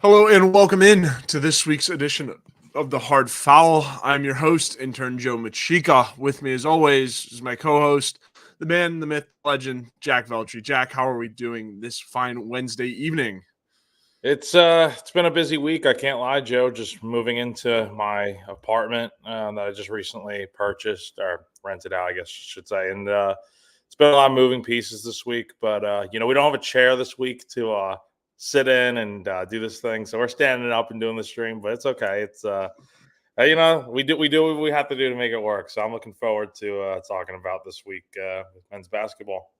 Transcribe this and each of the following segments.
Hello and welcome in to this week's edition of the Hard Fowl. I'm your host, Intern Joe Macheca. With me, as always, is my co-host, the man, the myth, legend, Jack Veltri. Jack, how are we doing this fine Wednesday evening? It's been a busy week. I can't lie, Joe. Just moving into my apartment that I just recently purchased or rented out, I guess I should say. And it's been a lot of moving pieces this week. But we don't have a chair this week to sit in and do this thing, so we're standing up and doing the stream. But it's okay. We do what we have to do to make it work. So I'm looking forward to talking about this week with men's basketball.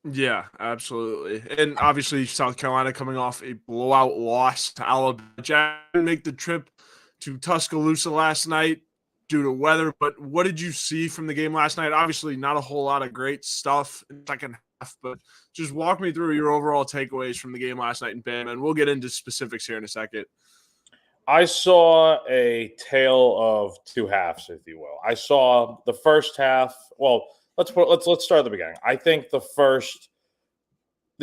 Yeah, absolutely. And obviously, South Carolina coming off a blowout loss to Alabama. Jack didn't make the trip to Tuscaloosa last night due to weather, but what did you see from the game last night? Obviously, not a whole lot of great stuff in the second half, but just walk me through your overall takeaways from the game last night in Bama, and we'll get into specifics here in a second. I saw a tale of two halves, if you will. I saw the first half. Well, let's start at the beginning. I think the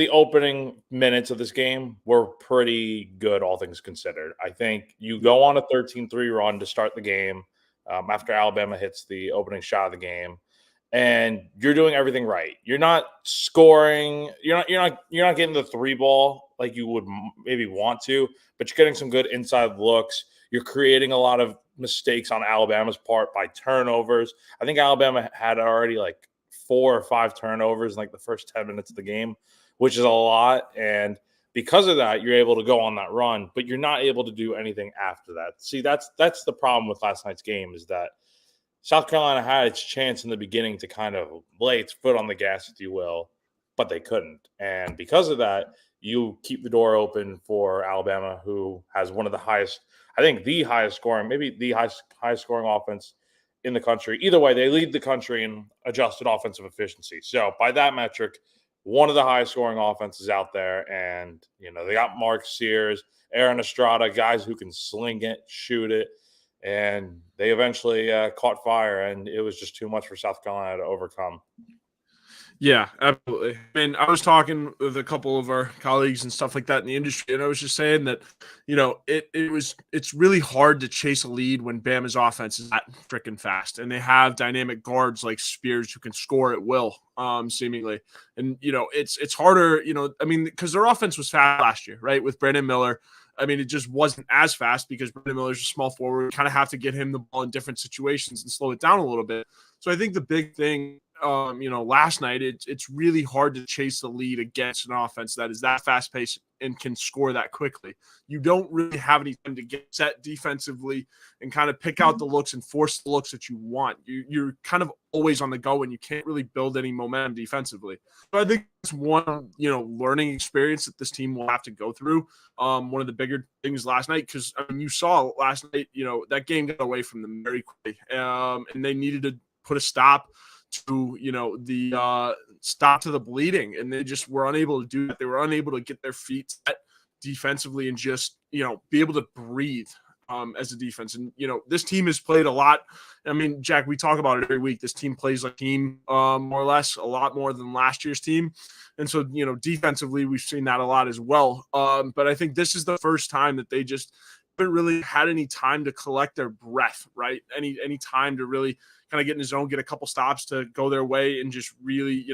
opening minutes of this game were pretty good, all things considered. I think you go on a 13-3 run to start the game after Alabama hits the opening shot of the game, and you're doing everything right. You're not scoring. You're not getting the three ball like you would maybe want to, but you're getting some good inside looks. You're creating a lot of mistakes on Alabama's part by turnovers. I think Alabama had already like 4 or 5 turnovers in like the first 10 minutes of the game, which is a lot. And because of that, you're able to go on that run, but you're not able to do anything after that. See, that's the problem with last night's game is that South Carolina had its chance in the beginning to kind of lay its foot on the gas, if you will, but they couldn't. And because of that, you keep the door open for Alabama, who has one of the highest, I think the highest scoring, maybe the highest scoring offense in the country. Either way, they lead the country in adjusted offensive efficiency. So by that metric, one of the highest scoring offenses out there. And, they got Mark Sears, Aaron Estrada, guys who can sling it, shoot it. And they eventually caught fire, and it was just too much for South Carolina to overcome. Yeah, absolutely. I mean, I was talking with a couple of our colleagues and stuff like that in the industry, and I was just saying that, it's really hard to chase a lead when Bama's offense is that freaking fast, and they have dynamic guards like Spears who can score at will, seemingly. And it's harder, I mean, because their offense was fast last year, right, with Brandon Miller. I mean, it just wasn't as fast because Brandon Miller's a small forward. You kind of have to get him the ball in different situations and slow it down a little bit. So I think the big thing last night, it's really hard to chase the lead against an offense that is that fast paced and can score that quickly. You don't really have any time to get set defensively and kind of pick out the looks and force the looks that you want. You're kind of always on the go and you can't really build any momentum defensively. So I think it's one, learning experience that this team will have to go through. One of the bigger things last night, because you saw last night, that game got away from them very quickly, and they needed to put a stop to the stop to the bleeding, and they just were unable to do that. They were unable to get their feet set defensively and just be able to breathe as a defense. And this team has played a lot. I mean, Jack, we talk about it every week. This team plays like a team, more or less, a lot more than last year's team. And so defensively we've seen that a lot as well. But I think this is the first time that they just haven't really had any time to collect their breath, right? Any time to really kind of get in the zone, get a couple stops to go their way, and just really,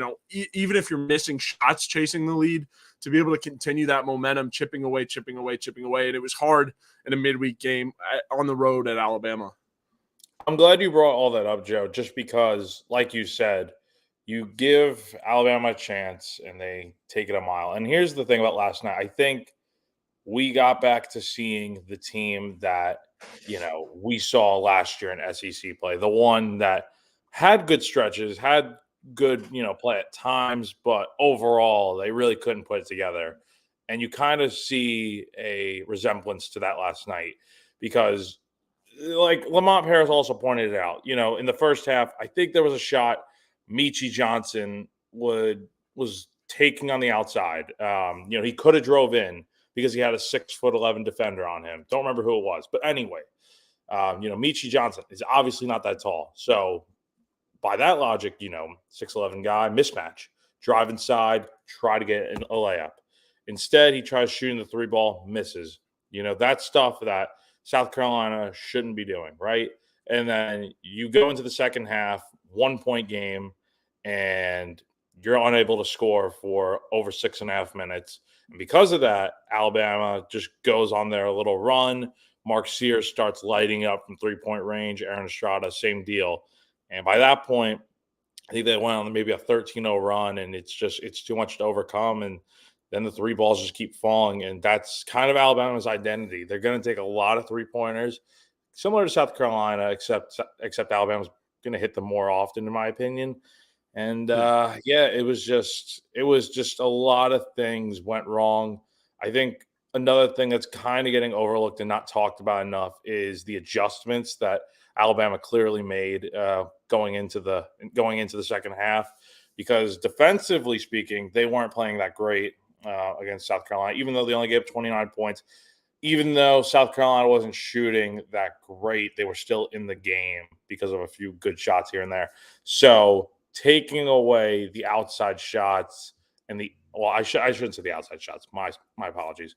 even if you're missing shots chasing the lead, to be able to continue that momentum, chipping away. And it was hard in a midweek game on the road at Alabama. I'm glad you brought all that up, Joe, just because, like you said, you give Alabama a chance and they take it a mile. And here's the thing about last night. I think we got back to seeing the team that, we saw last year in SEC play, the one that had good stretches, had good, play at times, but overall they really couldn't put it together. And you kind of see a resemblance to that last night because, like Lamont Paris also pointed it out, in the first half, I think there was a shot Michi Johnson was taking on the outside. He could have drove in because he had a 6'11" defender on him. Don't remember who it was. But anyway, Michi Johnson is obviously not that tall. So by that logic, 6'11" guy, mismatch, drive inside, try to get a layup. Instead, he tries shooting the three ball, misses. That's stuff that South Carolina shouldn't be doing, right? And then you go into the second half, 1 point game, and you're unable to score for over 6.5 minutes. And because of that, Alabama just goes on their little run. Mark Sears starts lighting up from 3-point range. Aaron Estrada, same deal. And by that point, I think they went on maybe a 13-0 run, and it's too much to overcome. And then the three balls just keep falling. And that's kind of Alabama's identity. They're going to take a lot of 3-pointers, similar to South Carolina, except Alabama's going to hit them more often, in my opinion. And it was just a lot of things went wrong. I think another thing that's kind of getting overlooked and not talked about enough is the adjustments that Alabama clearly made going into the second half, because defensively speaking, they weren't playing that great against South Carolina, even though they only gave up 29 points. Even though South Carolina wasn't shooting that great, they were still in the game because of a few good shots here and there. So taking away the outside shots and I shouldn't say the outside shots. My apologies.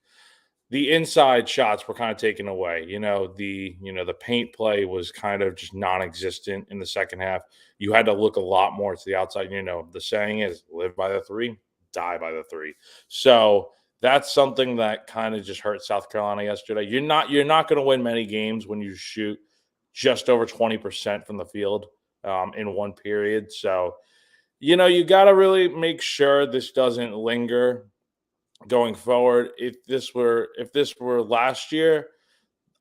The inside shots were kind of taken away. The paint play was kind of just non-existent in the second half. You had to look a lot more to the outside. The saying is live by the three, die by the three. So that's something that kind of just hurt South Carolina yesterday. You're not going to win many games when you shoot just over 20% from the field in one period. So, you got to really make sure this doesn't linger going forward. If this were last year,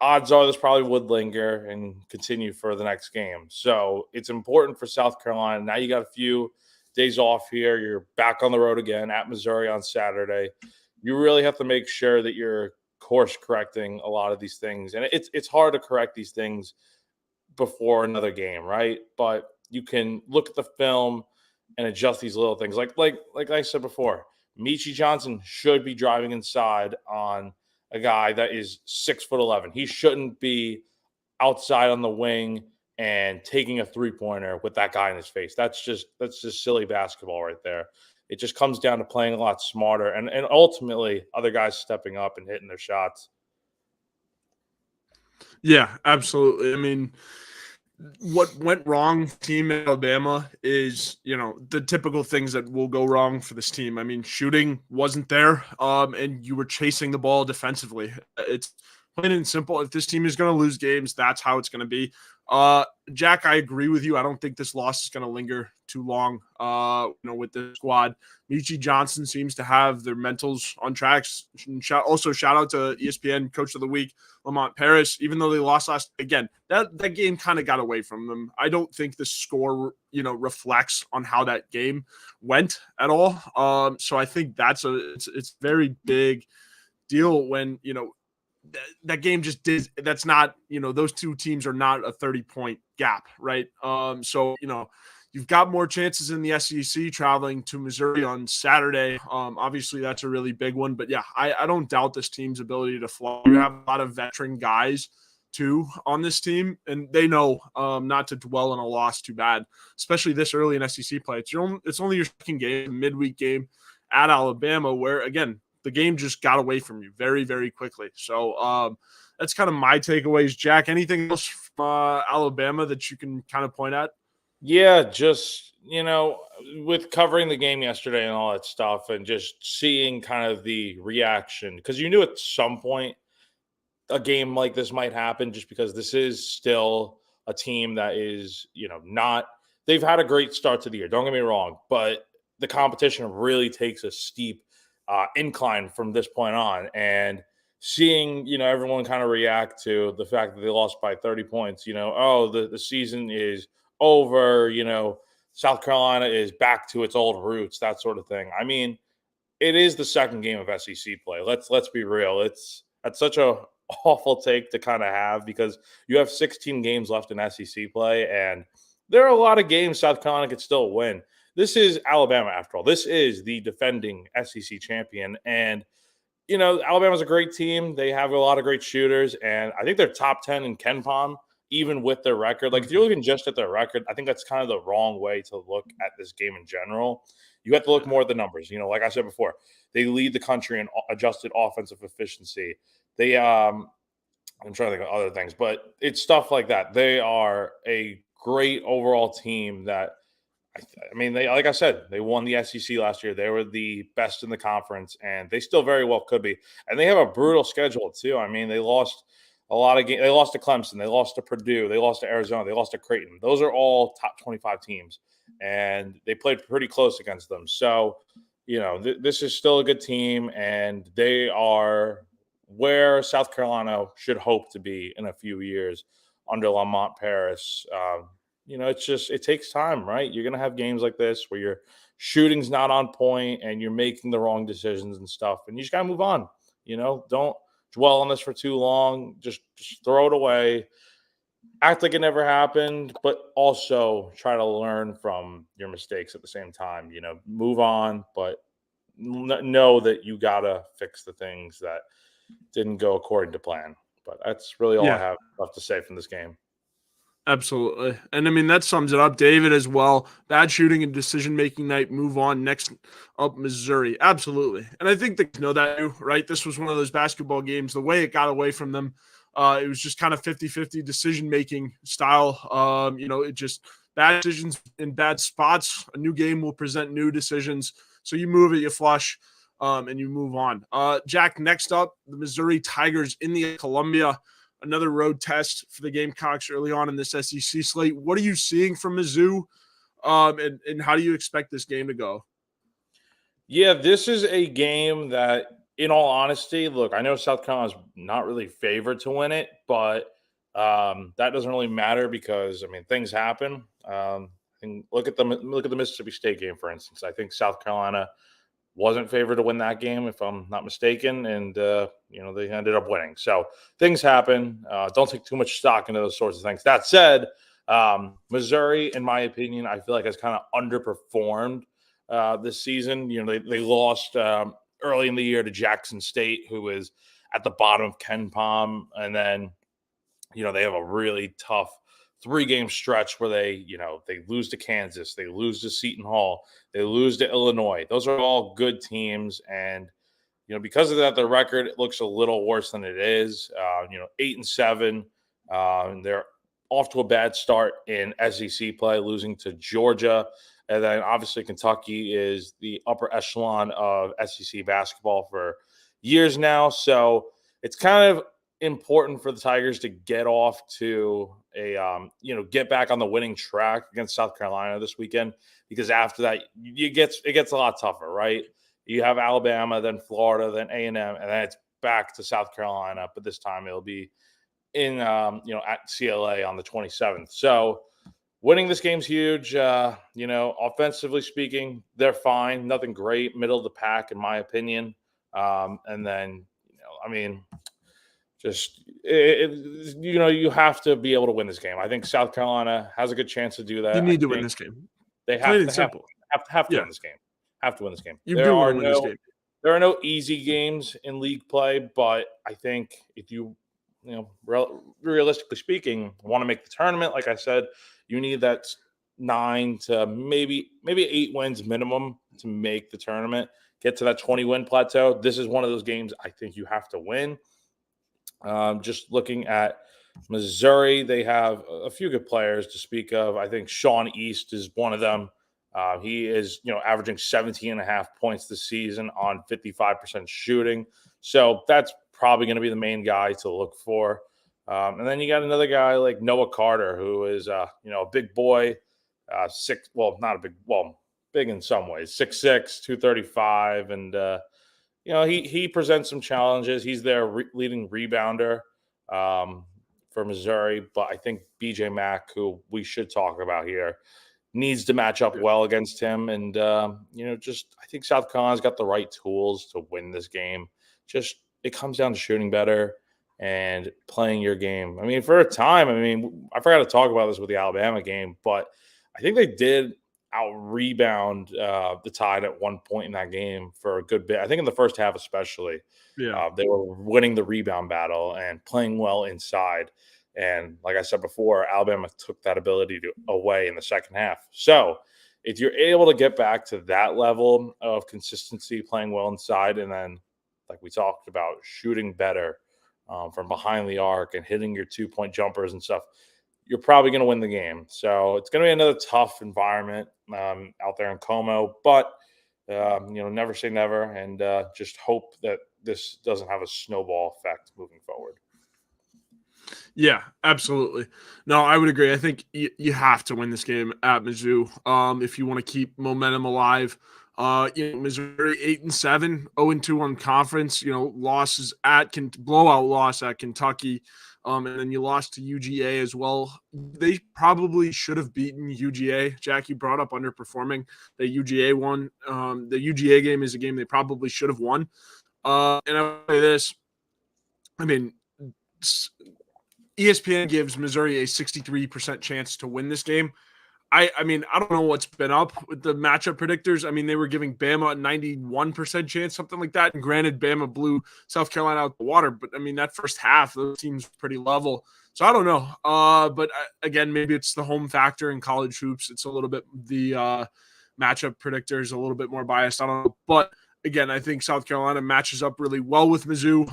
odds are this probably would linger and continue for the next game. So it's important for South Carolina. Now you got a few days off here. You're back on the road again at Missouri on Saturday. You really have to make sure that you're course correcting a lot of these things. And it's hard to correct these things before another game, right? But you can look at the film and adjust these little things. Like I said before, Michi Johnson should be driving inside on a guy that is 6'11". He shouldn't be outside on the wing and taking a 3-pointer with that guy in his face. That's just silly basketball right there. It just comes down to playing a lot smarter and ultimately other guys stepping up and hitting their shots. Yeah, absolutely. I mean, what went wrong team Alabama is, the typical things that will go wrong for this team. I mean, shooting wasn't there, and you were chasing the ball defensively. It's plain and simple. If this team is going to lose games, that's how it's going to be. Jack, I agree with you. I don't think this loss is going to linger too long, with the squad. Michi Johnson seems to have their mentals on tracks. Also, shout out to ESPN Coach of the Week, Lamont Paris. Even though they lost last, again, that game kind of got away from them. I don't think the score, reflects on how that game went at all. So I think it's very big deal when, that game just did. That's not, those two teams are not a 30-point gap, right? So, you've got more chances in the SEC traveling to Missouri on Saturday. Obviously, that's a really big one. But, yeah, I don't doubt this team's ability to fly. You have a lot of veteran guys, too, on this team. And they know not to dwell on a loss too bad, especially this early in SEC play. It's only your second game, midweek game at Alabama where, again, the game just got away from you very, very quickly. So that's kind of my takeaways. Jack, anything else from Alabama that you can kind of point at? Yeah, just, with covering the game yesterday and all that stuff and just seeing kind of the reaction, because you knew at some point a game like this might happen just because this is still a team that is, they've had a great start to the year. Don't get me wrong, but the competition really takes a steep incline from this point on. And seeing, everyone kind of react to the fact that they lost by 30 points, the season is over, South Carolina is back to its old roots, that sort of thing. I mean, it is the second game of SEC play. Let's be real. That's such a awful take to kind of have because you have 16 games left in SEC play, and there are a lot of games South Carolina could still win. This is Alabama, after all. This is the defending SEC champion. And, Alabama's a great team. They have a lot of great shooters. And I think they're top 10 in KenPom, even with their record. Like, if you're looking just at their record, I think that's kind of the wrong way to look at this game in general. You have to look more at the numbers. Like I said before, they lead the country in adjusted offensive efficiency. They I'm trying to think of other things, but it's stuff like that. They are a great overall team that I mean, they like I said, they won the SEC last year. They were the best in the conference, and they still very well could be. And they have a brutal schedule too. I mean, they lost a lot of games. They lost to Clemson. They lost to Purdue. They lost to Arizona. They lost to Creighton. Those are all top 25 teams, and they played pretty close against them. So, this is still a good team, and they are where South Carolina should hope to be in a few years under Lamont Paris. It takes time, right? You're gonna have games like this where your shooting's not on point and you're making the wrong decisions and stuff, and you just gotta move on. Don't dwell on this for too long. Just throw it away. Act like it never happened, but also try to learn from your mistakes at the same time. Move on, but know that you gotta fix the things that didn't go according to plan. But that's really all I Yeah. have left to say from this game. Absolutely. And I mean, that sums it up. David as well. Bad shooting and decision making night. Move on. Next up, Missouri. Absolutely. And I think they know that too, right? This was one of those basketball games. The way it got away from them, it was just kind of 50-50 decision making style. It just bad decisions in bad spots. A new game will present new decisions. So you move it, you flush, and you move on. Jack, next up, the Missouri Tigers in the Columbia. Another road test for the Gamecocks early on in this SEC slate. What are you seeing from Mizzou, and how do you expect this game to go? Yeah, this is a game that, in all honesty, look, I know South Carolina's not really favored to win it, but that doesn't really matter because things happen. And look at the Mississippi State game, for instance. I think South Carolina wasn't favored to win that game, if I'm not mistaken, and they ended up winning. So things happen. Don't take too much stock into those sorts of things. That said, Missouri, in my opinion, I feel like has kind of underperformed this season. They lost early in the year to Jackson State, who is at the bottom of Ken Palm, and then they have a really tough 3-game stretch where they lose to Kansas, they lose to Seton Hall, they lose to Illinois. Those are all good teams, and because of that, their record looks a little worse than it is. 8-7, and they're off to a bad start in SEC play, losing to Georgia, and then obviously Kentucky is the upper echelon of SEC basketball for years now. So it's kind of important for the Tigers to get off to get back on the winning track against South Carolina this weekend, because after that it gets a lot tougher, right? You have Alabama, then Florida, then A&M, and then it's back to South Carolina, but this time it'll be in at CLA on the 27th. So winning this game's huge. Offensively speaking, they're fine, nothing great, middle of the pack in my opinion. And then you have to be able to win this game. I think South Carolina has a good chance to do that. You need to win this game. They Plain and simple. have to win this game. Have to win this game. You do want to win this game. There are no easy games in league play, but I think if realistically speaking, want to make the tournament, like I said, you need that 9 to maybe 8 wins minimum to make the tournament, get to that 20-win plateau. This is one of those games I think you have to win. Just looking at Missouri, they have a few good players to speak of. I think Sean East is one of them. He is, averaging 17.5 points this season on 55% shooting. So that's probably going to be the main guy to look for. And then you got another guy like Noah Carter, who is, a big boy, big in some ways, 6'6", 235. And, he presents some challenges. He's their leading rebounder for Missouri. But I think BJ Mack, who we should talk about here, needs to match up well against him. And, I think South Carolina's got the right tools to win this game. It comes down to shooting better and playing your game. For a time, I forgot to talk about this with the Alabama game, but I think they did out-rebound the Tide at one point in that game for a good bit. I think in the first half especially. Yeah. They were winning the rebound battle and playing well inside. And like I said before, Alabama took that ability away in the second half. So if you're able to get back to that level of consistency, playing well inside, and then, like we talked about, shooting better, from behind the arc and hitting your 2-point jumpers and stuff, you're probably going to win the game. So it's going to be another tough environment out there in Como, but never say never, and just hope that this doesn't have a snowball effect moving forward. Yeah, absolutely. No, I would agree. I think you have to win this game at Mizzou if you want to keep momentum alive. Missouri 8-7, 0-2 on conference. Losses at blowout loss at Kentucky, and then you lost to UGA as well. They probably should have beaten UGA. Jack, you brought up underperforming. The UGA won. The UGA game is a game they probably should have won. And I will say this. I mean, ESPN gives Missouri a 63% chance to win this game. I mean, I don't know what's been up with the matchup predictors. I mean, they were giving Bama a 91% chance, something like that. And granted, Bama blew South Carolina out the water. But, I mean, that first half, those teams were pretty level. So I don't know. But, again, maybe it's the home factor in college hoops. It's a little bit the matchup predictors, a little bit more biased. I don't know. But, again, I think South Carolina matches up really well with Mizzou.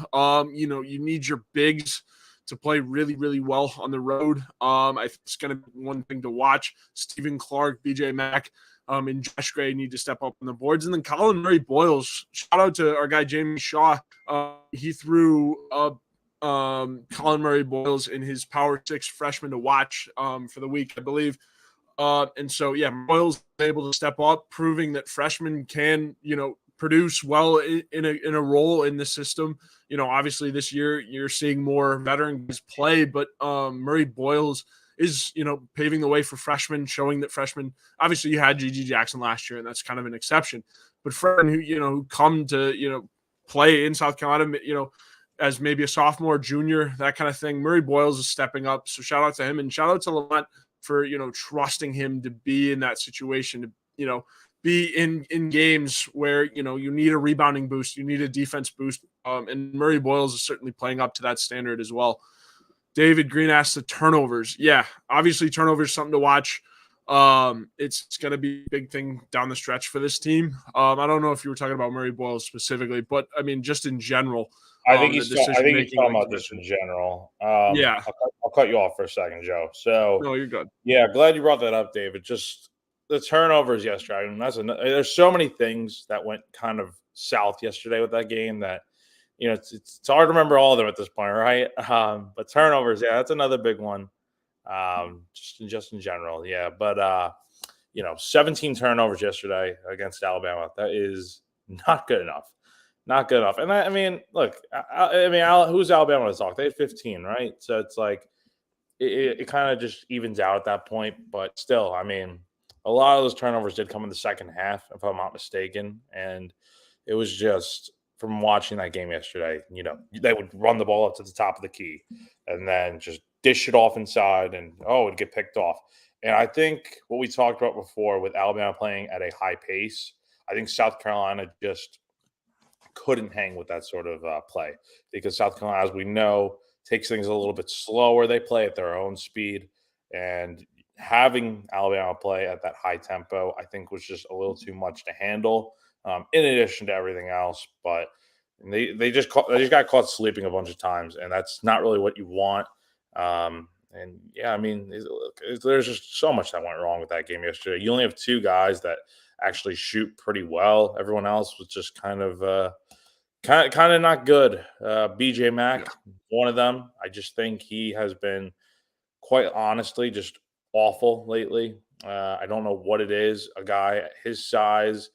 You need your bigs to play really, really well on the road. I think it's going to be one thing to watch. Stephen Clark, BJ Mack, and Josh Gray need to step up on the boards. And then Colin Murray Boyles, shout out to our guy Jamie Shaw. He threw Colin Murray Boyles in his Power 6 freshman to watch for the week, I believe. And so, yeah, Boyles was able to step up, proving that freshmen can, produce well in a role in the system. Obviously this year you're seeing more veterans play, but Murray Boyles is, paving the way for freshmen, showing that freshmen, obviously you had G.G. Jackson last year, and that's kind of an exception. But freshmen who come to, play in South Carolina, as maybe a sophomore, junior, that kind of thing, Murray Boyles is stepping up. So shout out to him, and shout out to Lamont for, trusting him to be in that situation, to, be in games where, you need a rebounding boost, you need a defense boost. And Murray Boyles is certainly playing up to that standard as well. David Green asked the turnovers. Yeah, obviously turnovers something to watch. It's going to be a big thing down the stretch for this team. I don't know if you were talking about Murray Boyles specifically, but I mean, just in general. I think he's talking about this in general. Yeah. I'll cut you off for a second, Joe. So, no, you're good. Yeah, glad you brought that up, David. Just the turnovers yesterday. I mean, there's so many things that went kind of south yesterday with that game that it's hard to remember all of them at this point, right? But turnovers, yeah, that's another big one. Just in general, yeah. But 17 turnovers yesterday against Alabama. That is not good enough. Not good enough. And I mean, look, who's Alabama to talk? They had 15, right? So it's like it kind of just evens out at that point. But still, I mean, a lot of those turnovers did come in the second half, if I'm not mistaken. And it was just from watching that game yesterday, they would run the ball up to the top of the key and then just dish it off inside and, it'd get picked off. And I think what we talked about before with Alabama playing at a high pace, I think South Carolina just couldn't hang with that sort of play because South Carolina, as we know, takes things a little bit slower. They play at their own speed, and having Alabama play at that high tempo, I think, was just a little too much to handle. In addition to everything else, but they just got caught sleeping a bunch of times, and that's not really what you want. And yeah, I mean, there's just so much that went wrong with that game yesterday. You only have two guys that actually shoot pretty well. Everyone else was just kind of not good. BJ Mack, one of them. I just think he has been, quite honestly, just awful lately. I don't know what it is. A guy at his size,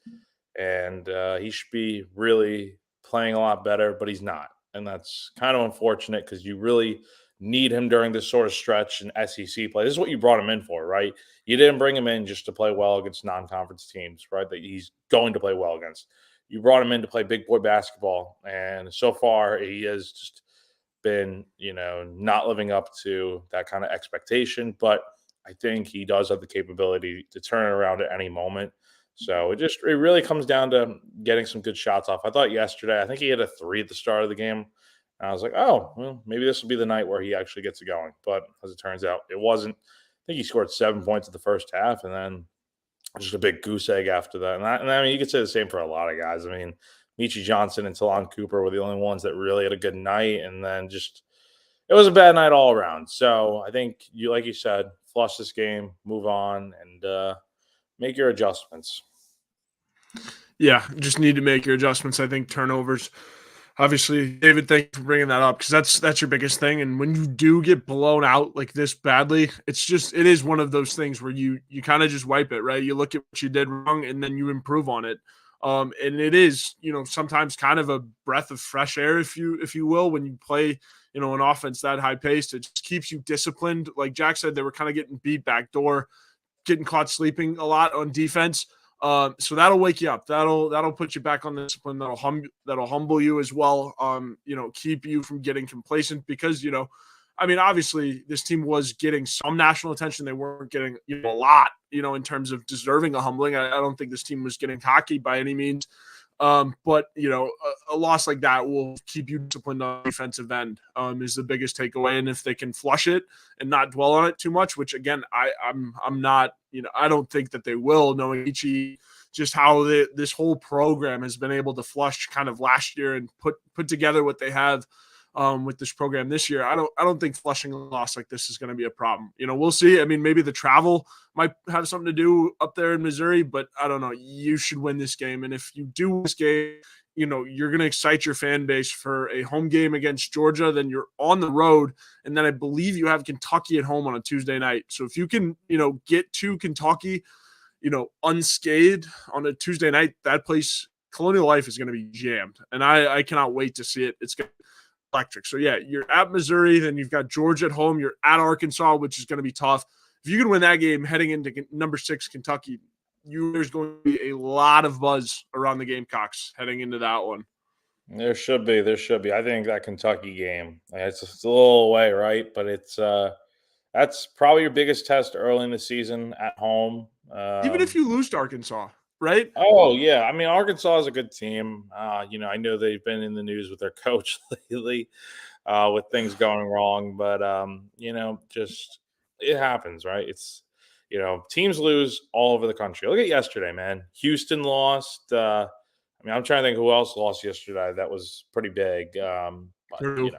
and he should be really playing a lot better, but he's not. And that's kind of unfortunate because you really need him during this sort of stretch in SEC play. This is what you brought him in for, right? You didn't bring him in just to play well against non-conference teams, right, that he's going to play well against. You brought him in to play big boy basketball, and so far he has just been, not living up to that kind of expectation. But I think he does have the capability to turn it around at any moment. So it really comes down to getting some good shots off. I thought yesterday, I think he hit a 3 at the start of the game. And I was like, oh, well, maybe this will be the night where he actually gets it going. But as it turns out, it wasn't. I think he scored 7 points in the first half, and then just a big goose egg after that. And I mean, you could say the same for a lot of guys. I mean, Michi Johnson and Talon Cooper were the only ones that really had a good night, and then just it was a bad night all around. So I think like you said, flush this game, move on, and make your adjustments. Yeah, just need to make your adjustments. I think turnovers. Obviously, David, thank you for bringing that up because that's your biggest thing. And when you do get blown out like this badly, it is one of those things where you kind of just wipe it, right? You look at what you did wrong and then you improve on it. And it is, sometimes kind of a breath of fresh air, if you will, when you play, an offense that high paced. It just keeps you disciplined. Like Jack said, they were kind of getting beat back door, getting caught sleeping a lot on defense. So that'll wake you up. That'll put you back on the discipline. That'll humble you as well. Keep you from getting complacent because obviously this team was getting some national attention. They weren't getting a lot, in terms of deserving a humbling. I don't think this team was getting cocky by any means. But a loss like that will keep you disciplined on the defensive end, is the biggest takeaway. And if they can flush it and not dwell on it too much, which again, I'm not, I don't think that they will, knowing Ichi, just how this whole program has been able to flush kind of last year and put together what they have with this program this year. I don't think flushing a loss like this is going to be a problem. We'll see. I mean, maybe the travel might have something to do up there in Missouri, but I don't know. You should win this game. And if you do win this game, you're going to excite your fan base for a home game against Georgia. Then you're on the road. And then I believe you have Kentucky at home on a Tuesday night. So if you can, get to Kentucky, unscathed on a Tuesday night, that place, Colonial Life, is going to be jammed. And I cannot wait to see it. It's going to be electric. So yeah, you're at Missouri, then you've got Georgia at home. You're at Arkansas, which is going to be tough. If you can win that game heading into number 6 Kentucky, there's going to be a lot of buzz around the Gamecocks heading into that one. There should be. I think that Kentucky game, it's a little away, right? But that's probably your biggest test early in the season at home. Even if you lose to Arkansas, right? Oh yeah, I mean Arkansas is a good team. I know they've been in the news with their coach lately, with things going wrong, but just it happens, right? It's teams lose all over the country. Look at yesterday, man. Houston lost. I'm trying to think who else lost yesterday. That was pretty big. But Purdue.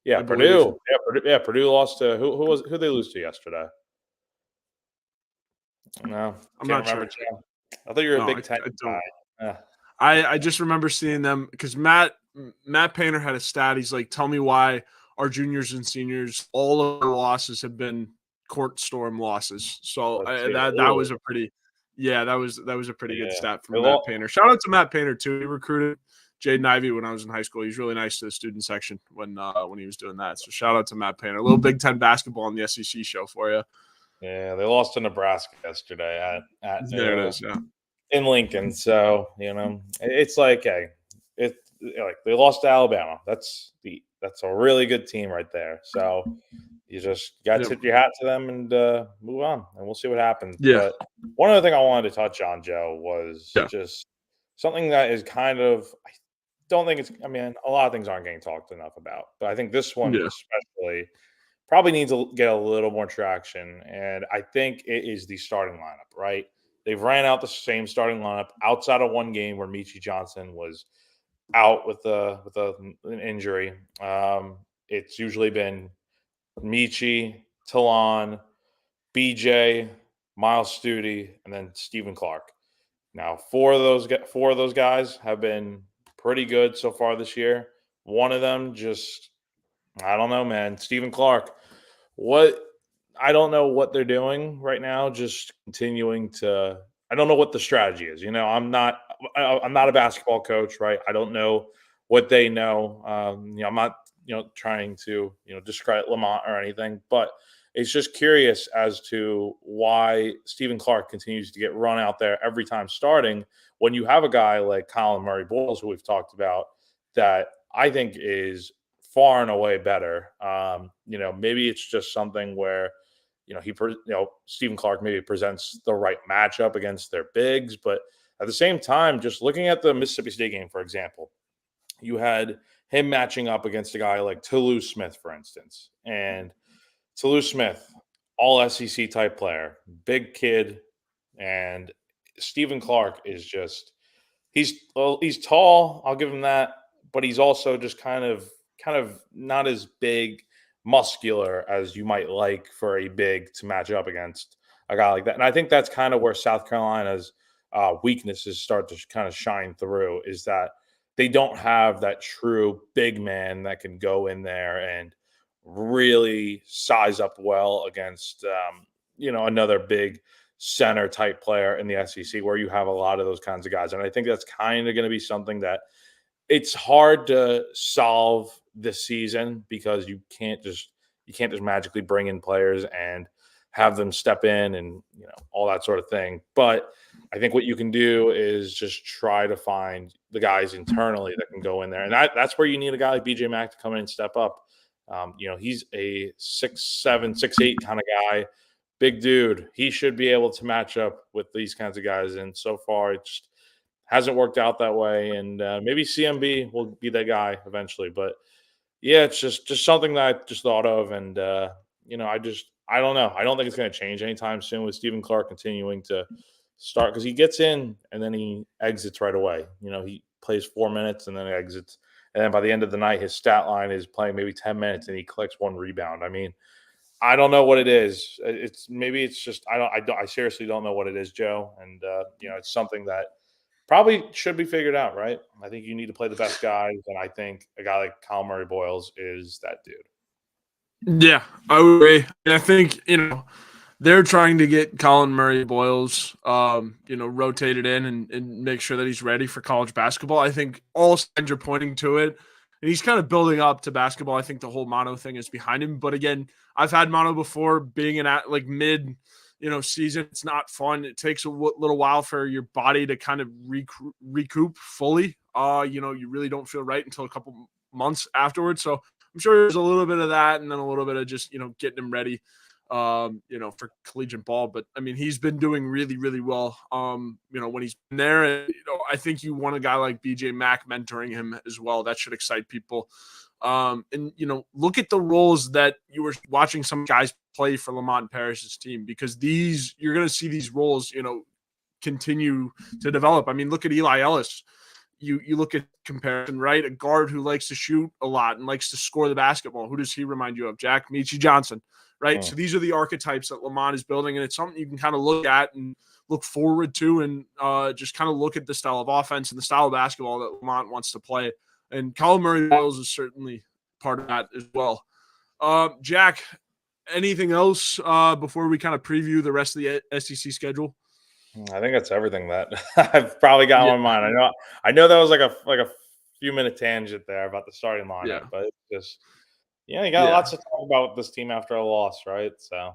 Yeah, Purdue. Yeah, Purdue lost to who they lose to yesterday? No, I'm not sure. I thought you were a Big Ten guy. I just remember seeing them because Matt Painter had a stat. He's like, tell me why our juniors and seniors, all of their losses have been court storm losses. So that was a pretty, that was a pretty good stat from Matt Painter. Shout out to Matt Painter too. He recruited Jaden Ivey when I was in high school. He's really nice to the student section when he was doing that. So shout out to Matt Painter. A little Big Ten basketball on the SEC show for you. Yeah, they lost to Nebraska yesterday at there it is, in Lincoln. So it's like they lost to Alabama. That's a really good team right there. So you just got to tip your hat to them and move on, and we'll see what happens. Yeah. But one other thing I wanted to touch on, Joe, was just something that is kind of, I don't think it's. I mean, a lot of things aren't getting talked enough about, but I think this one especially probably needs to get a little more traction, and I think it is the starting lineup, right? They've ran out the same starting lineup outside of one game where Michi Johnson was out with an injury. It's usually been Michi, Talon, BJ, Miles Studi, and then Stephen Clark. Now, four of those guys have been pretty good so far this year. One of them just, I don't know, man. Stephen Clark. I don't know what they're doing right now. Just continuing to. I don't know what the strategy is. I'm not a basketball coach, right? I don't know what they know. I'm not trying to discredit Lamont or anything, but it's just curious as to why Stephen Clark continues to get run out there every time starting when you have a guy like Colin Murray Boyles, who we've talked about, that I think is far and away better. Maybe it's just something where, Stephen Clark maybe presents the right matchup against their bigs. But at the same time, just looking at the Mississippi State game, for example, you had him matching up against a guy like Toulouse Smith, for instance. And Toulouse Smith, all SEC type player, big kid. And Stephen Clark is just he's tall. I'll give him that, but he's also just kind of not as big, muscular as you might like for a big to match up against a guy like that. And I think that's kind of where South Carolina's weaknesses start to kind of shine through is that they don't have that true big man that can go in there and really size up well against another big center type player in the SEC where you have a lot of those kinds of guys. And I think that's kind of going to be something that it's hard to solve this season because you can't just magically bring in players and have them step in and all that sort of thing. But I think what you can do is just try to find the guys internally that can go in there, and that's where you need a guy like BJ Mack to come in and step up. He's a 6'7", 6'8" kind of guy, big dude. He should be able to match up with these kinds of guys, and so far it just hasn't worked out that way. And maybe CMB will be that guy eventually, but yeah, it's just something that I just thought of, and I don't know. I don't think it's going to change anytime soon with Stephen Clark continuing to start because he gets in and then he exits right away. He plays 4 minutes and then exits, and then by the end of the night, his stat line is playing maybe 10 minutes and he collects one rebound. I mean, I don't know what it is. It's just I seriously don't know what it is, Joe, and it's something that probably should be figured out, right? I think you need to play the best guys, and I think a guy like Kyle Murray Boyles is that dude. Yeah, I would agree. I think, they're trying to get Colin Murray Boyles, rotated in and make sure that he's ready for college basketball. I think all signs are pointing to it. And he's kind of building up to basketball. I think the whole mono thing is behind him. But again, I've had mono before being at like mid, season. It's not fun. It takes a little while for your body to kind of recoup fully. You really don't feel right until a couple months afterwards. So I'm sure there's a little bit of that and then a little bit of just, getting him ready, for collegiate ball. But I mean, he's been doing really, really well, when he's been there. And, I think you want a guy like BJ Mack mentoring him as well. That should excite people. And look at the roles that you were watching some guys play for Lamont Paris's team, because you're going to see these roles, continue to develop. I mean, look at Eli Ellis. You look at comparison, right? A guard who likes to shoot a lot and likes to score the basketball. Who does he remind you of? Jack Meechie Johnson, right? So these are the archetypes that Lamont is building, and it's something you can kind of look at and look forward to, and just kind of look at the style of offense and the style of basketball that Lamont wants to play. And Colin Murray Boyles is certainly part of that as well. Jack, anything else before we kind of preview the rest of the SEC schedule? I think that's everything that I've probably got on my mind. I know that was like a few minute tangent there about the starting lineup, but it's just you got lots to talk about with this team after a loss, right? So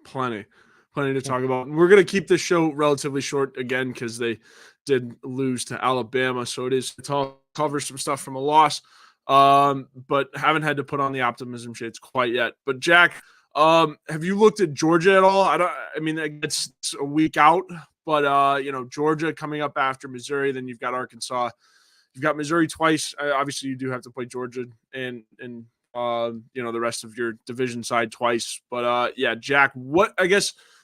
plenty to talk about. And we're gonna keep this show relatively short again because they did lose to Alabama, so it is to cover some stuff from a loss. But haven't had to put on the optimism shades quite yet. But Jack, have you looked at Georgia at all? I mean, it's a week out, but Georgia coming up after Missouri, then you've got Arkansas, you've got Missouri twice. Obviously, you do have to play Georgia and the rest of your division side twice. But Jack,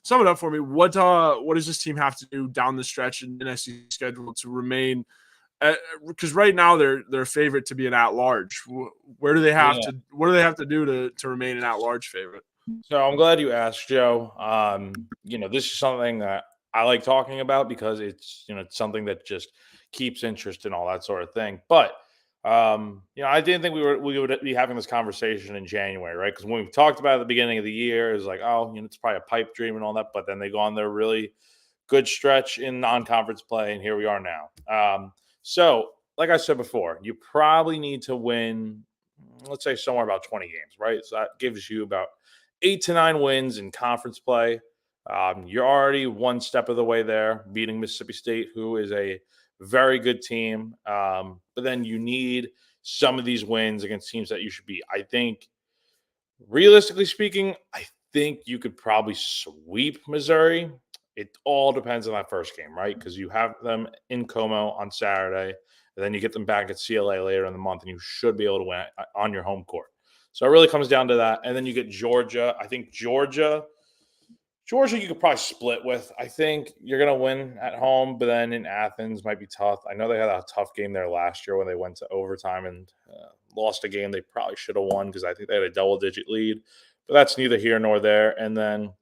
sum it up for me. What does this team have to do down the stretch in the SEC schedule to remain? Because right now they're a favorite to be an at-large. Where do they have to? What do they have to do to remain an at-large favorite? So I'm glad you asked, Joe. This is something that I like talking about because it's something that just keeps interest and all that sort of thing. But I didn't think we would be having this conversation in January, right? Because when we talked about it at the beginning of the year, it was like, it's probably a pipe dream and all that. But then they go on their really good stretch in non-conference play, and here we are now. So, like I said before, you probably need to win, let's say, somewhere about 20 games, right? So that gives you about 8 to 9 wins in conference play. You're already one step of the way there, beating Mississippi State, who is a very good team. But then you need some of these wins against teams that you should beat. I think, realistically speaking, I think you could probably sweep Missouri. It all depends on that first game, right? Because you have them in Como on Saturday, and then you get them back at CLA later in the month, and you should be able to win on your home court. So it really comes down to that. And then you get Georgia. I think Georgia Georgia, you could probably split with. I think you're going to win at home, but then in Athens might be tough. I know they had a tough game there last year when they went to overtime and lost a game they probably should have won because I think they had a double-digit lead. But that's neither here nor there. And then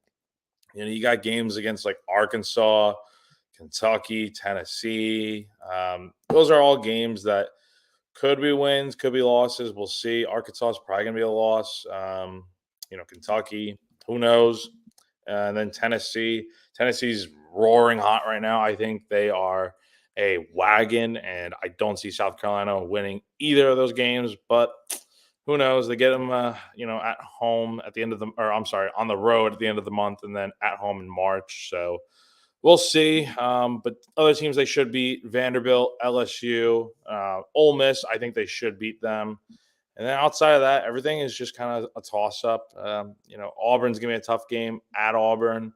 you got games against like Arkansas, Kentucky, Tennessee. Those are all games that could be wins, could be losses. We'll see. Arkansas is probably going to be a loss. Kentucky, who knows? And then Tennessee's roaring hot right now. I think they are a wagon, and I don't see South Carolina winning either of those games. But who knows? They get them, at home at the end of on the road at the end of the month, and then at home in March. So we'll see. But other teams they should beat: Vanderbilt, LSU, Ole Miss. I think they should beat them. And then outside of that, everything is just kind of a toss-up. Auburn's going to be a tough game at Auburn.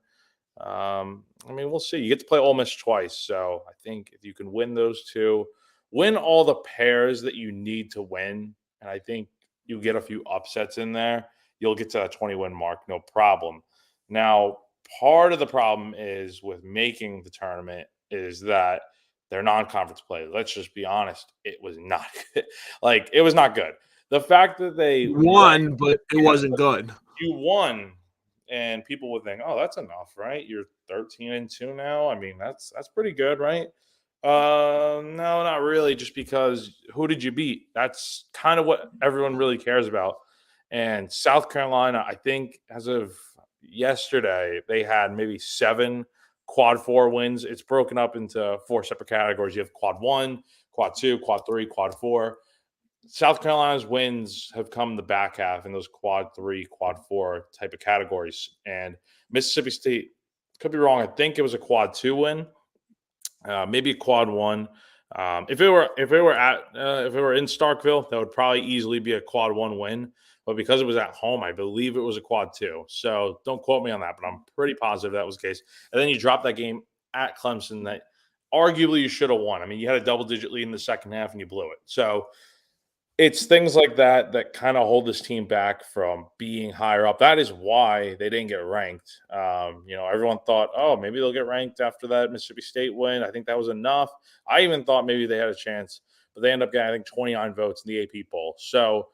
We'll see. You get to play Ole Miss twice. So I think if you can win those two, win all the pairs that you need to win, and I think you get a few upsets in there, you'll get to that 20-win mark, no problem. Now, part of the problem is with making the tournament is that they're non-conference play. Let's just be honest. It was not good. It was not good. The fact that they won, but it wasn't good. You won, and people would think, "Oh, that's enough, right? You're 13-2 now. I mean, that's pretty good, right?" No, not really. Just because who did you beat? That's kind of what everyone really cares about. And South Carolina, I think, as of yesterday, they had maybe 7 quad 4 wins. It's broken up into 4 separate categories. You have quad 1, quad 2, quad 3, quad 4. South Carolina's wins have come the back half in those quad 3, quad 4 type of categories. And Mississippi State, could be wrong. I think it was a quad 2 win, maybe a quad 1. If it were in Starkville, that would probably easily be a quad 1 win. But because it was at home, I believe it was a quad 2. So don't quote me on that, but I'm pretty positive that was the case. And then you drop that game at Clemson that arguably you should have won. I mean, you had a double-digit lead in the second half and you blew it. So it's things like that that kind of hold this team back from being higher up. That is why they didn't get ranked. Everyone thought, oh, maybe they'll get ranked after that Mississippi State win. I think that was enough. I even thought maybe they had a chance, but they end up getting, I think, 29 votes in the AP poll. So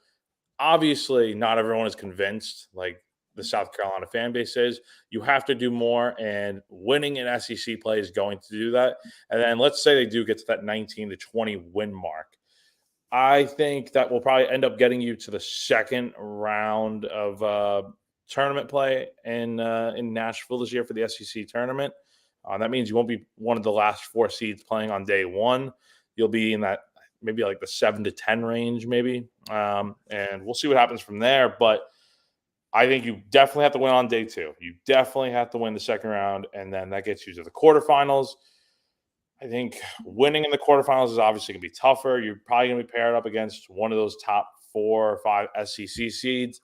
obviously not everyone is convinced like the South Carolina fan base is. You have to do more, and winning an SEC play is going to do that. And then let's say they do get to that 19 to 20 win mark. I think that will probably end up getting you to the second round of tournament play in Nashville this year for the SEC tournament. That means you won't be one of the last 4 seeds playing on day 1. You'll be in that maybe like the 7 to 10 range, maybe. And we'll see what happens from there. But I think you definitely have to win on day 2. You definitely have to win the second round, and then that gets you to the quarterfinals. I think winning in the quarterfinals is obviously going to be tougher. You're probably going to be paired up against one of those top 4 or 5 SEC seeds.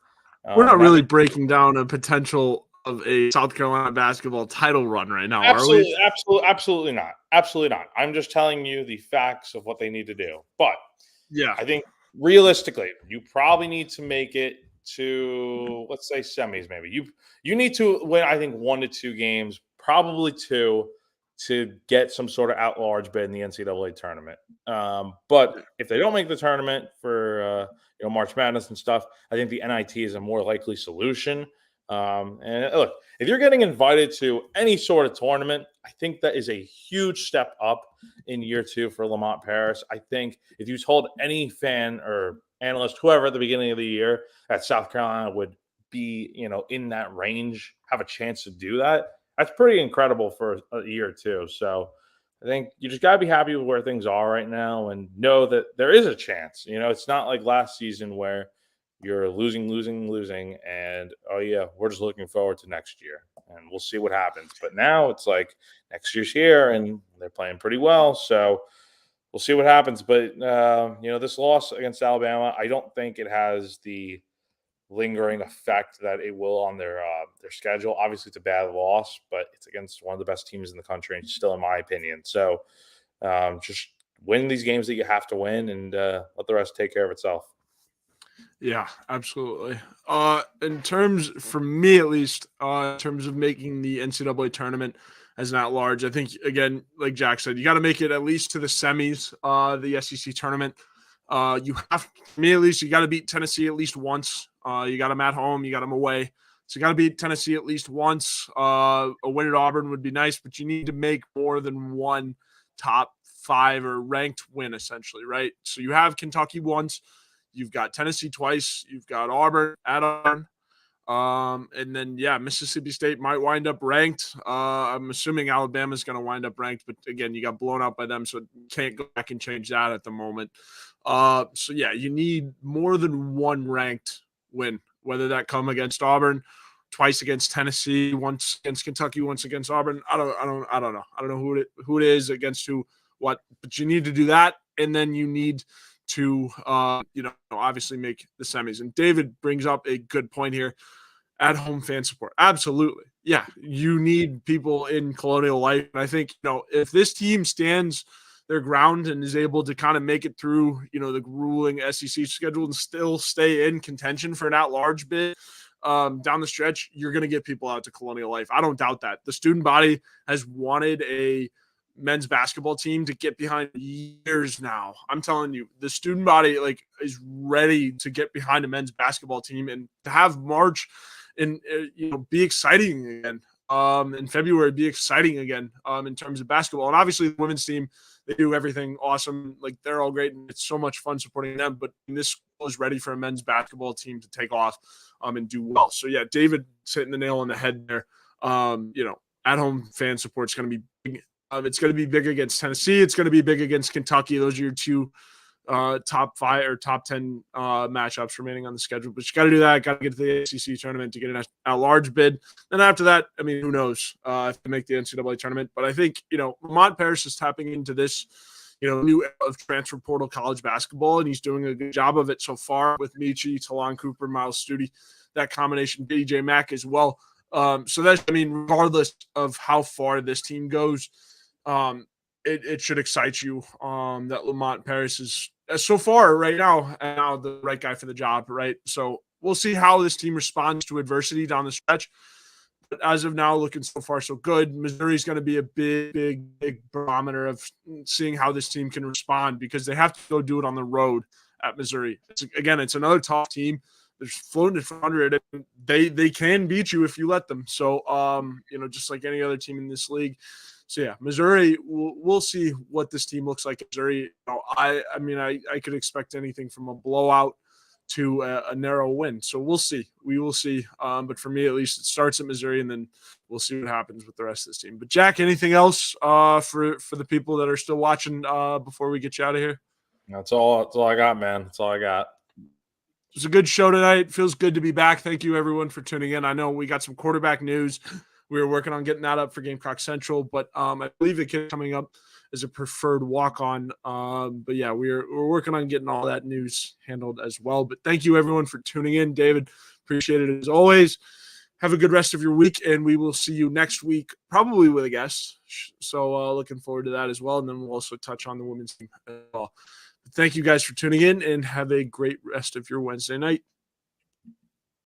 We're not really breaking down a potential of a South Carolina basketball title run right now, are we? Absolutely not. Absolutely not. I'm just telling you the facts of what they need to do. But yeah, I think realistically, you probably need to make it to, let's say, semis maybe. You need to win, I think, 1 to 2 games, probably 2, to get some sort of at-large bid in the NCAA tournament. But if they don't make the tournament for March Madness and stuff, I think the NIT is a more likely solution. And look, if you're getting invited to any sort of tournament, I think that is a huge step up in year 2 for Lamont Paris. I think if you told any fan or analyst, whoever at the beginning of the year, that South Carolina would be, in that range, have a chance to do that, that's pretty incredible for a year or 2. So I think you just got to be happy with where things are right now and know that there is a chance. It's not like last season where you're losing, and, oh, yeah, we're just looking forward to next year, and we'll see what happens. But now it's like next year's here, and they're playing pretty well, so we'll see what happens. But, this loss against Alabama, I don't think it has the lingering effect that it will on their schedule. Obviously, it's a bad loss, but it's against one of the best teams in the country, and still, in my opinion. So just win these games that you have to win, and let the rest take care of itself. Yeah, absolutely. In terms, for me at least, in terms of making the NCAA tournament as an at-large, I think again, like Jack said, you got to make it at least to the semis. The SEC tournament. You have, for me at least, you got to beat Tennessee at least once. You got them at home, you got them away, so you got to beat Tennessee at least once. A win at Auburn would be nice, but you need to make more than one top five or ranked win, essentially, right? So you have Kentucky once. You've got Tennessee twice. You've got Auburn at Auburn. And then, yeah, Mississippi State might wind up ranked. I'm assuming Alabama's going to wind up ranked. But, again, you got blown out by them, so can't go back and change that at the moment. So, yeah, you need more than one ranked win, whether that come against Auburn, twice against Tennessee, once against Kentucky, once against Auburn. I don't know. I don't know who it is against who, what. But you need to do that, and then you need – to obviously make the semis. And David brings up a good point here. At home fan support. Absolutely. Yeah. You need people in Colonial Life. And I think, if this team stands their ground and is able to kind of make it through, the grueling SEC schedule and still stay in contention for an at-large bid down the stretch, you're going to get people out to Colonial Life. I don't doubt that. The student body has wanted a men's basketball team to get behind years now. I'm telling you, the student body is ready to get behind a men's basketball team and to have March and be exciting again. In February, be exciting again in terms of basketball. And obviously the women's team, they do everything awesome. They're all great and it's so much fun supporting them. But this school is ready for a men's basketball team to take off and do well. So yeah, David hitting the nail on the head there. At home fan support is going to be big. It's going to be big against Tennessee. It's going to be big against Kentucky. Those are your two top 5 or top 10 matchups remaining on the schedule. But you got to do that. Got to get to the ACC tournament to get an at-large bid. Then after that, I mean, who knows if they make the NCAA tournament. But I think, Lamont Paris is tapping into this, new era of transfer portal college basketball, and he's doing a good job of it so far with Michi, Talon Cooper, Miles Studi, that combination, DJ Mack as well. So that's, regardless of how far this team goes, it should excite you that Lamont Paris is so far right now the right guy for the job, right? So we'll see how this team responds to adversity down the stretch. But as of now, looking so far so good. Missouri's going to be a big barometer of seeing how this team can respond because they have to go do it on the road at Missouri. It's another tough team. They're floating at 500. They can beat you if you let them. So just like any other team in this league. So yeah, Missouri. We'll see what this team looks like. Missouri. I could expect anything from a blowout to a narrow win. So we'll see. We will see. But for me, at least, it starts at Missouri, and then we'll see what happens with the rest of this team. But Jack, anything else for the people that are still watching before we get you out of here? That's all I got, man. That's all I got. It was a good show tonight. Feels good to be back. Thank you, everyone, for tuning in. I know we got some quarterback news. We were working on getting that up for Gamecock Central, but I believe the kid coming up is a preferred walk-on. But yeah, we're working on getting all that news handled as well. But thank you, everyone, for tuning in. David, appreciate it as always. Have a good rest of your week, and we will see you next week, probably with a guest. So looking forward to that as well. And then we'll also touch on the women's team as well. Thank you guys for tuning in, and have a great rest of your Wednesday night.